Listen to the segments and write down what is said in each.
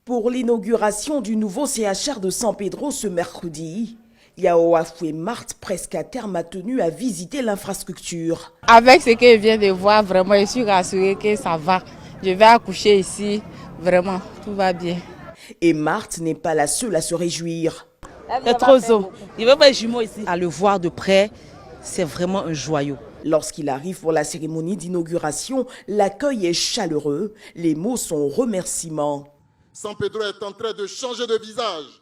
Pour l'inauguration du nouveau CHR de San Pedro ce mercredi, Yao Afoué Marthe, presque à terme, a tenu à visiter l'infrastructure. Avec ce que je viens de voir, vraiment, je suis rassurée que ça va. Je vais accoucher ici, vraiment, tout va bien. Et Marthe n'est pas la seule à se réjouir. C'est trop beau. Il veut pas jumeaux ici. À le voir de près, c'est vraiment un joyau. Lorsqu'il arrive pour la cérémonie d'inauguration, l'accueil est chaleureux. Les mots sont remerciements. San Pedro est en train de changer de visage.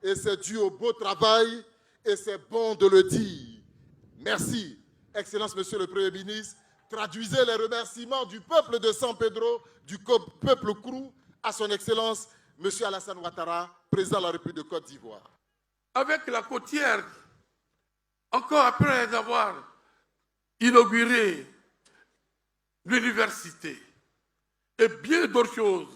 Et c'est dû au beau travail et c'est bon de le dire. Merci, Excellence Monsieur le Premier ministre. Traduisez les remerciements du peuple de San Pedro, du peuple Krou, à son Excellence Monsieur Alassane Ouattara, président de la République de Côte d'Ivoire. Avec la côtière, encore après avoir inauguré l'université et bien d'autres choses,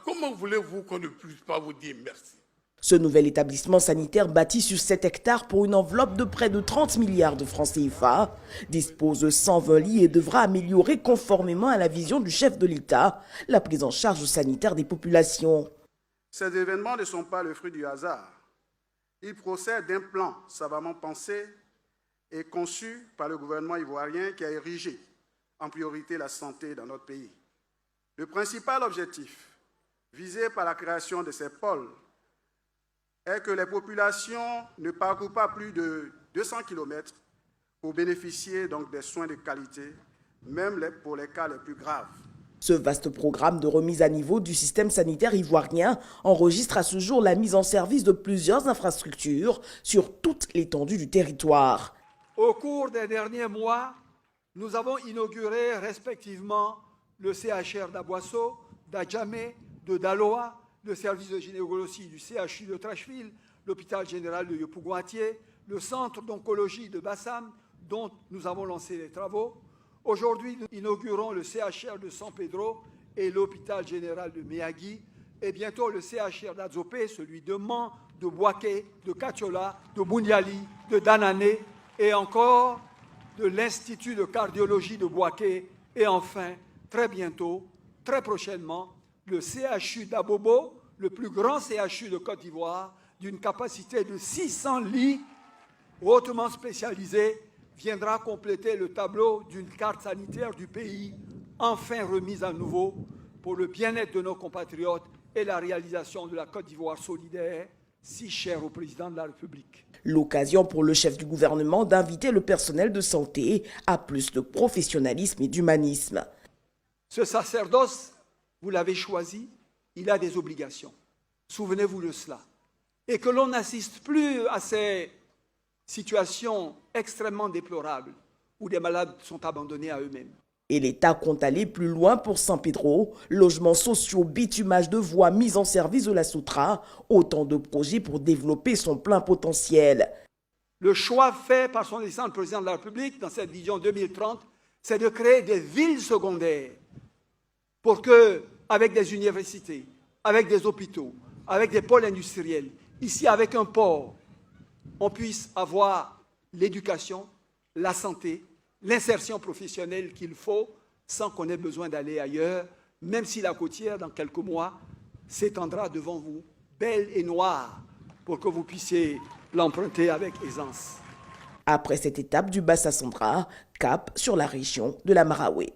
comment voulez-vous qu'on ne puisse pas vous dire merci? Ce nouvel établissement sanitaire bâti sur 7 hectares pour une enveloppe de près de 30 milliards de francs CFA dispose de 120 lits et devra améliorer conformément à la vision du chef de l'État la prise en charge sanitaire des populations. Ces événements ne sont pas le fruit du hasard. Ils procèdent d'un plan savamment pensé et conçu par le gouvernement ivoirien qui a érigé en priorité la santé dans notre pays. Le principal objectif visé par la création de ces pôles est que les populations ne parcourent pas plus de 200 km pour bénéficier donc des soins de qualité, même pour les cas les plus graves. Ce vaste programme de remise à niveau du système sanitaire ivoirien enregistre à ce jour la mise en service de plusieurs infrastructures sur toute l'étendue du territoire. Au cours des derniers mois, nous avons inauguré respectivement le CHR d'Aboisseau, d'Adjamé, de Daloa, le service de gynécologie du CHU de Trashville, l'hôpital général de Yopougontier, le centre d'oncologie de Bassam, dont nous avons lancé les travaux. Aujourd'hui, nous inaugurons le CHR de San Pedro et l'hôpital général de Méagui, et bientôt le CHR d'Adzopé, celui de Mans, de Bouaké, de Katiola, de Bouniali, de Danané, et encore de l'Institut de cardiologie de Bouaké, et enfin, très bientôt, très prochainement, le CHU d'Abobo, le plus grand CHU de Côte d'Ivoire, d'une capacité de 600 lits hautement spécialisés, viendra compléter le tableau d'une carte sanitaire du pays, enfin remise à nouveau pour le bien-être de nos compatriotes et la réalisation de la Côte d'Ivoire solidaire, si chère au président de la République. L'occasion pour le chef du gouvernement d'inviter le personnel de santé à plus de professionnalisme et d'humanisme. Ce sacerdoce, vous l'avez choisi, il a des obligations. Souvenez-vous de cela. Et que l'on n'assiste plus à ces situations extrêmement déplorables où des malades sont abandonnés à eux-mêmes. Et l'État compte aller plus loin pour San Pedro, logements sociaux, bitumage de voies, mise en service de la Soutra, autant de projets pour développer son plein potentiel. Le choix fait par son excellence le président de la République dans cette vision 2030, c'est de créer des villes secondaires pour que, avec des universités, avec des hôpitaux, avec des pôles industriels, ici avec un port, on puisse avoir l'éducation, la santé, l'insertion professionnelle qu'il faut sans qu'on ait besoin d'aller ailleurs, même si la côtière, dans quelques mois, s'étendra devant vous, belle et noire, pour que vous puissiez l'emprunter avec aisance. Après cette étape du Bassa Central, cap sur la région de la Maraoué.